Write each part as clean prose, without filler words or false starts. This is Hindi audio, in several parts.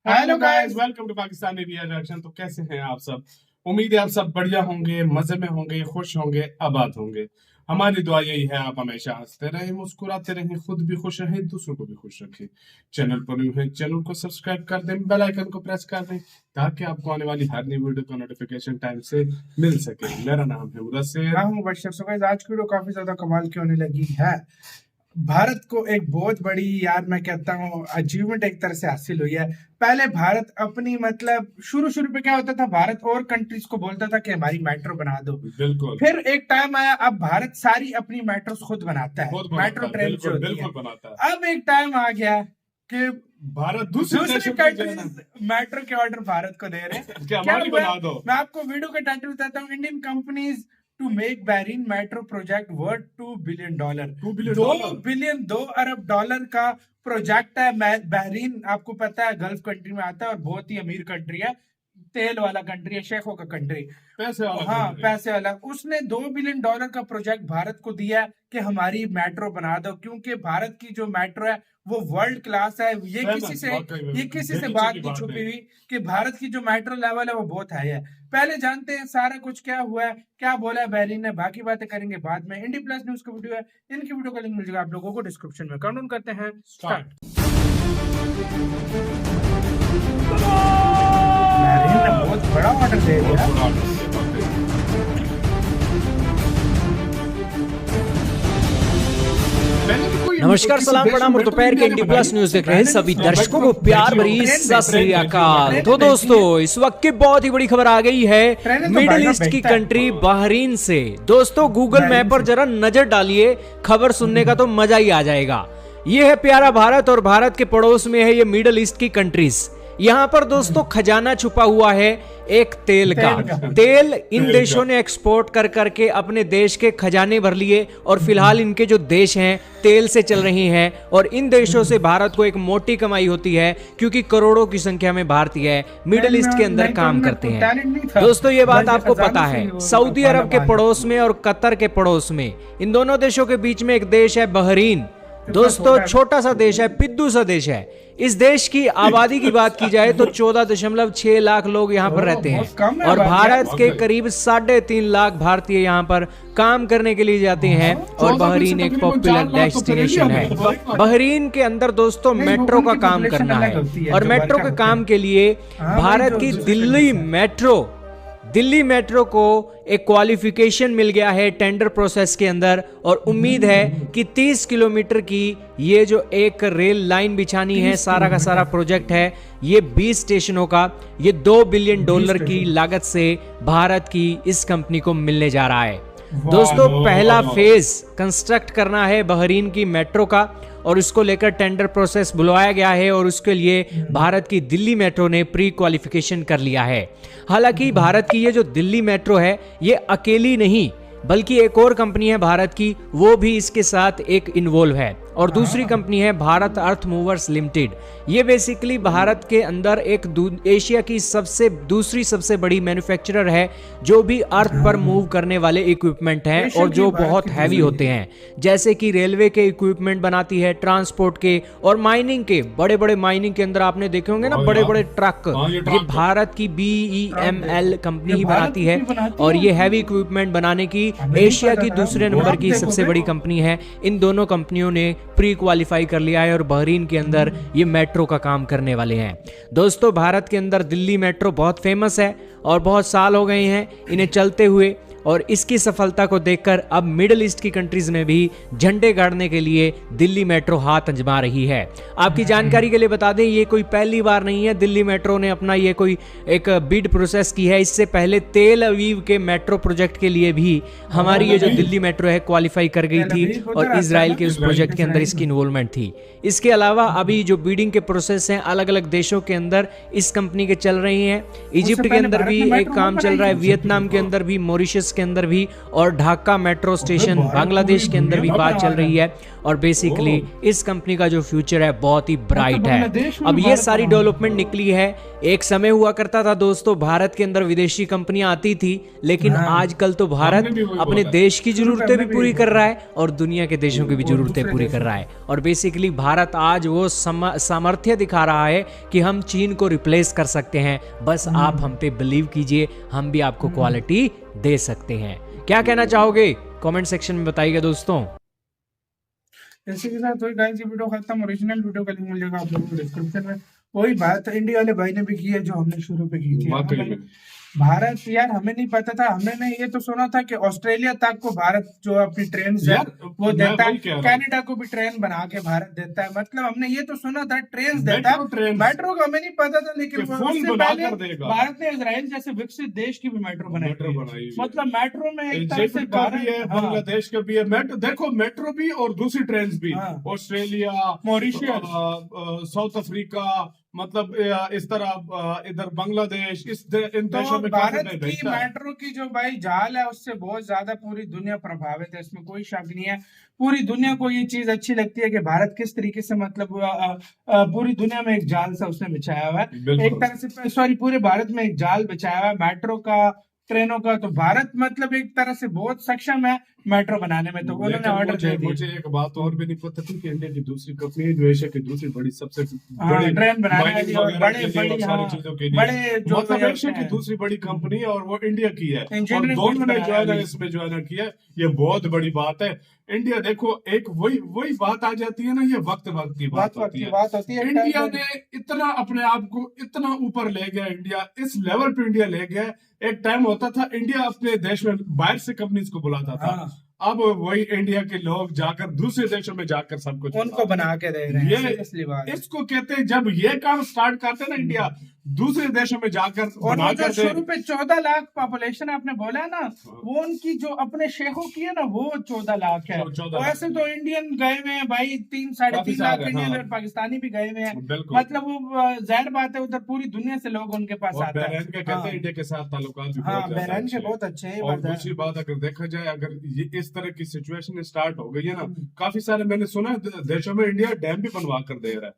Hello guys, welcome to Pakistani reaction. तो कैसे हैं आप सब? उम्मीद है आप सब बढ़िया होंगे, मजे में होंगे, खुश होंगे, आबाद होंगे। हमारी दुआ यही है आप हमेशा हंसते रहें, मुस्कुराते रहें, खुद भी खुश रहें, दूसरों को भी खुश रखें। चैनल पर न्यू है, चैनल को सब्सक्राइब कर दें, बेल आइकन को प्रेस कर दें ताकि आपको आने वाली हर नई वीडियो का नोटिफिकेशन टाइम से मिल सके। मेरा नाम है मुदस्सिर, मैं हूं मुबशर। सो गाइस, आज की वीडियो काफी ज्यादा कमाल की होने लगी है। भारत को एक बहुत बड़ी, यार मैं कहता हूँ, अचीवमेंट एक तरह से हासिल हुई है। पहले भारत अपनी, मतलब शुरू पे क्या होता था, भारत और कंट्रीज को बोलता था कि हमारी मेट्रो बना दो। बिल्कुल। फिर एक टाइम आया, अब भारत सारी अपनी मेट्रो खुद बनाता है, मेट्रो ट्रेन जो होती है। बनाता है। अब एक टाइम आ गया कि भारत दूसरी कंट्रीज मेट्रो के ऑर्डर भारत को दे रहे हैं। क्या बना दो। मैं आपको वीडियो का टाइटल बताता हूँ। Indian companies to make Bahrain metro project worth $2 billion। 2 Arab dollar का प्रोजेक्ट है। बहरीन आपको पता है गल्फ कंट्री में आता है और बहुत ही अमीर कंट्री है, तेल वाला कंट्री है, शेखों का कंट्री, पैसे वाला। हाँ, पैसे वाला। उसने $2 बिलियन का प्रोजेक्ट भारत को दिया है कि हमारी मेट्रो बना दो, क्योंकि भारत की जो मेट्रो है वो वर्ल्ड क्लास है। ये किसी से बात नहीं छुपी हुई कि भारत की जो मेट्रो लेवल है वो बहुत हाई है। पहले जानते हैं सारा कुछ क्या हुआ है, क्या बोला है बहरीन ने, बाकी बातें करेंगे बाद में। इंडी प्लस न्यूज का वीडियो है, इनकी वीडियो का लिंक मिल जाएगा आप लोगों को डिस्क्रिप्शन में। काउंट करते हैं, स्टार्ट। बहरीन ने बहुत बड़ा ऑर्डर दे दिया। नमस्कार, सलाम, प्रणाम और दोपहर के इंडी प्लस न्यूज देख रहे हैं सभी दर्शकों को प्यार भरी सत श्री अकाल। तो दोस्तों, इस वक्त की बहुत ही बड़ी खबर आ गई है मिडिल ईस्ट की कंट्री बहरीन से। दोस्तों, गूगल मैप पर जरा नजर डालिए, खबर सुनने का तो मजा ही आ जाएगा। ये है प्यारा भारत और भारत के पड़ोस में है ये मिडिल ईस्ट की कंट्रीज। यहाँ पर दोस्तों खजाना छुपा हुआ है एक तेल का। तेल इन देशों ने एक्सपोर्ट कर करके अपने देश के खजाने भर लिए और फिलहाल इनके जो देश हैं तेल से चल रही हैं और इन देशों से भारत को एक मोटी कमाई होती है, क्योंकि करोड़ों की संख्या में भारतीय मिडिल ईस्ट के अंदर काम करते हैं। दोस्तों, ये बात आपको पता है, सऊदी अरब के पड़ोस में और कतर के पड़ोस में, इन दोनों देशों के बीच में एक देश है बहरीन। दोस्तों, छोटा सा देश है, पिद्दू सा देश है। इस देश की आबादी की बात की जाए तो 14.6 लाख लोग यहाँ पर रहते हैं और भारत के करीब 3.5 लाख भारतीय यहाँ पर काम करने के लिए जाते हैं और बहरीन एक पॉपुलर डेस्टिनेशन है। बहरीन के अंदर दोस्तों मेट्रो का काम करना है और मेट्रो के काम के लिए भारत की दिल्ली मेट्रो को एक क्वालिफिकेशन मिल गया है टेंडर प्रोसेस के अंदर और उम्मीद है कि 30 किलोमीटर की ये जो एक रेल लाइन बिछानी है, सारा का सारा प्रोजेक्ट है ये 20 स्टेशनों का, ये $2 बिलियन की लागत से भारत की इस कंपनी को मिलने जा रहा है। दोस्तों, पहला फेज कंस्ट्रक्ट करना है बहरीन की मेट्रो का और इसको लेकर टेंडर प्रोसेस बुलवाया गया है और उसके लिए भारत की दिल्ली मेट्रो ने प्री क्वालिफिकेशन कर लिया है। हालांकि भारत की ये जो दिल्ली मेट्रो है ये अकेली नहीं, बल्कि एक और कंपनी है भारत की, वो भी इसके साथ एक इन्वॉल्व है और दूसरी कंपनी है भारत अर्थ मूवर्स लिमिटेड। ये बेसिकली भारत के अंदर एक एशिया की दूसरी सबसे बड़ी मैन्युफैक्चरर है जो भी अर्थ पर मूव करने वाले इक्विपमेंट हैं और जो बहुत हैवी होते हैं, जैसे कि रेलवे के इक्विपमेंट बनाती है, ट्रांसपोर्ट के और माइनिंग के। बड़े बड़े माइनिंग के अंदर आपने देखे होंगे ना बड़े बड़े ट्रक, ये भारत की BEML कंपनी ही बनाती है और ये हैवी इक्विपमेंट बनाने की एशिया की दूसरे नंबर की सबसे बड़ी कंपनी है। इन दोनों कंपनियों ने प्री क्वालिफाई कर लिया है और बहरीन के अंदर ये मेट्रो का काम करने वाले हैं। दोस्तों, भारत के अंदर दिल्ली मेट्रो बहुत फेमस है और बहुत साल हो गए हैं इन्हें चलते हुए और इसकी सफलता को देखकर अब मिडिल ईस्ट की कंट्रीज में भी झंडे गाड़ने के लिए दिल्ली मेट्रो हाथ आजमा रही है। आपकी जानकारी के लिए बता दें, ये कोई पहली बार नहीं है दिल्ली मेट्रो ने अपना ये कोई एक बिड प्रोसेस की है। इससे पहले तेल अवीव के मेट्रो प्रोजेक्ट के लिए भी हमारी ये जो दिल्ली मेट्रो है क्वालिफाई कर गई थी और इजराइल के उस प्रोजेक्ट के अंदर इसकी इन्वॉल्वमेंट थी। इसके अलावा अभी जो बिडिंग के प्रोसेस हैं अलग अलग देशों के अंदर इस कंपनी के चल रही हैं। इजिप्ट के अंदर भी एक काम चल रहा है, वियतनाम के अंदर भी, मॉरिशस के अंदर भी और ढाका मेट्रो स्टेशन बांग्लादेश के अंदर भी बात चल रही है। और बेसिकली इस कंपनी का जो फ्यूचर है बहुत ही ब्राइट है। अब ये सारी डेवलपमेंट निकली है। एक समय हुआ करता था दोस्तों, भारत के अंदर विदेशी कंपनियां आती थी, लेकिन आजकल तो भारत अपने देश की जरूरतें भी पूरी कर रहा है और दुनिया के देशों की भी जरूरतें पूरी कर रहा है। और बेसिकली भारत आज वो सामर्थ्य दिखा रहा है कि हम चीन को रिप्लेस कर सकते हैं। बस आप हम पे बिलीव कीजिए, हम भी आपको क्वालिटी दे सकते हैं। क्या कहना चाहोगे कमेंट सेक्शन में बताइएगा दोस्तों। इसी के साथ वही गाइस, ये वीडियो खत्म। ओरिजिनल वीडियो का लिंक मिल जाएगा आप लोगों को डिस्क्रिप्शन में। वही बात इंडिया वाले भाई ने भी की है जो हमने शुरू पे की थी। भारत यार, हमें नहीं पता था, हमने ये तो सुना था कि ऑस्ट्रेलिया तक को भारत जो अपनी ट्रेन वो देता है, कनाडा को भी ट्रेन बना के भारत देता है। मतलब हमने ये तो सुना था ट्रेन देता है, मेट्रो का हमें नहीं पता था। लेकिन उससे पहले भारत ने इजराइल जैसे विकसित देश की भी मेट्रो बनाई। मतलब मेट्रो में एक तरह से बांग्लादेश का भी है मेट्रो। देखो मेट्रो भी और दूसरी ट्रेन भी, ऑस्ट्रेलिया, मॉरिशस, साउथ अफ्रीका, मतलब इस तरह इधर बांग्लादेश, इन देशों में भारत की मेट्रो की जो भाई जाल है उससे बहुत ज्यादा पूरी दुनिया प्रभावित है, इसमें कोई शक नहीं है। पूरी दुनिया को ये चीज अच्छी लगती है कि भारत किस तरीके से मतलब पूरी दुनिया में एक जाल सा उसने बिछाया हुआ है, एक तरह से सॉरी पूरे भारत में एक जाल बिछाया हुआ है मेट्रो का, ट्रेनों का। तो भारत मतलब एक तरह से बहुत सक्षम है मेट्रो बनाने में। तो उन्होंने ऑर्डर दे दिया। मुझे एक बात और भी नहीं पता थी कि इंडिया की दूसरी कंपनी जो एशिया की दूसरी बड़ी सबसे बड़ी ट्रेन बनाने वाली और बड़े सारी चीजों के लिए बड़े जो मतलब एशिया की दूसरी बड़ी कंपनी है और वो इंडिया की है, और दोनों ने जो है इसमें जो है ना किया, ये बहुत बड़ी बात है। इंडिया देखो एक वही बात आ जाती है ना, ये वक्त की बात होती है। इंडिया ने इतना अपने आप को इतना ऊपर ले गया, इंडिया इस लेवल पे इंडिया ले गया। एक टाइम होता था इंडिया अपने देश में बाहर से कंपनीज को बुलाता था, अब वही इंडिया के लोग जाकर दूसरे देशों में जाकर सब कुछ उनको बना के दे रहे हैं। ये इसको कहते हैं, जब ये काम स्टार्ट करते ना इंडिया दूसरे देशों में जाकर और जो शुरू पे 14 लाख पॉपुलेशन आपने बोला है ना, वो उनकी जो अपने शेखों की है ना वो 14 लाख है। वैसे तो इंडियन गए हुए हैं भाई 3-3.5 लाख इंडियन और पाकिस्तानी भी गए हुए हैं। मतलब वो जाहिर बात है उधर पूरी दुनिया से लोग उनके पास आते हैं। बहरीन के कहते हैं इंडिया के साथ ताल्लुकात भी बहरीन के बहुत अच्छे हैं। और दूसरी बात अगर देखा जाए, अगर ये इस तरह की सिचुएशन स्टार्ट हो गई है ना, काफी सारे मैंने सुना देशों में इंडिया डैम भी बनवा कर दे रहा है।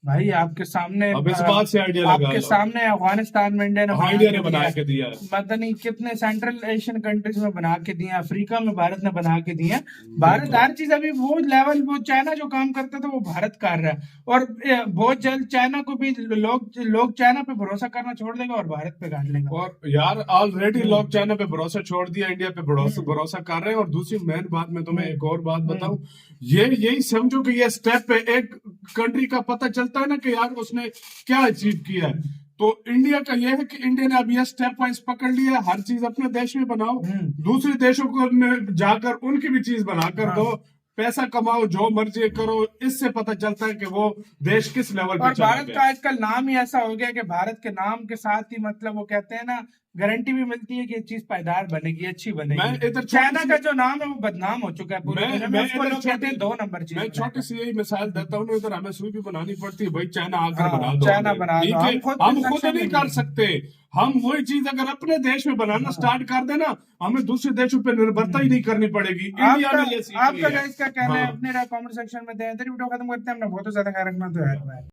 भाई आपके सामने अब इस बात से आइडिया लगा, आपके सामने अफगानिस्तान में इंडिया ने बना के दिया है। पता नहीं कितने सेंट्रल एशियन कंट्रीज में बना के दिया, अफ्रीका में भारत ने बना के दिया। भारत हर चीज अभी वो लेवल, वो चाइना जो काम करता था वो भारत कर रहा है। और बहुत जल्द चाइना को भी लोग चाइना पे भरोसा करना छोड़ देगा और भारत पे काट लेगा। और यार ऑलरेडी लोग चाइना पे भरोसा छोड़ दिया, इंडिया पे भरोसा कर रहे हैं। और दूसरी मेन बात मैं तुम्हें एक और बात बताऊं, यही समझो कि ये स्टेप पे एक कंट्री का पता चलता है ना कि यार उसने क्या अचीव किया है। तो इंडिया का यह है कि इंडिया ने अब यह स्टेप वाइज पकड़ लिया, हर चीज अपने देश में बनाओ, दूसरे देशों को जाकर उनकी भी चीज बनाकर दो, पैसा कमाओ, जो मर्जी करो। इससे पता चलता है कि वो देश किस लेवल पे। और भारत का आजकल नाम ही ऐसा हो गया कि भारत के नाम के साथ ही मतलब वो कहते हैं ना, गारंटी भी मिलती है कि ये चीज पायदार बनेगी, अच्छी बनेगी। चाइना का जो नाम है वो बदनाम हो चुका है पूरी दुनिया में, उसको लोग कहते हैं 2 नंबर चीज। मैं छोटी सी यही मिसाल देता हूँ, इधर हमें सुई भी बनानी पड़ती है, भाई चाइना आकर बना दो, चाइना बना दो। हम खुद नहीं कर सकते। हम वही चीज अगर अपने देश में बनाना स्टार्ट कर देना, हमें दूसरे देशों पे निर्भरता ही नहीं करनी पड़ेगी। इंडिया ने ये सीख लिया है। आपका क्या कहना है अपने कमेंट सेक्शन में दें। वीडियो खत्म करते हैं, हमने बहुत ज्यादा ख्याल रखना तो है।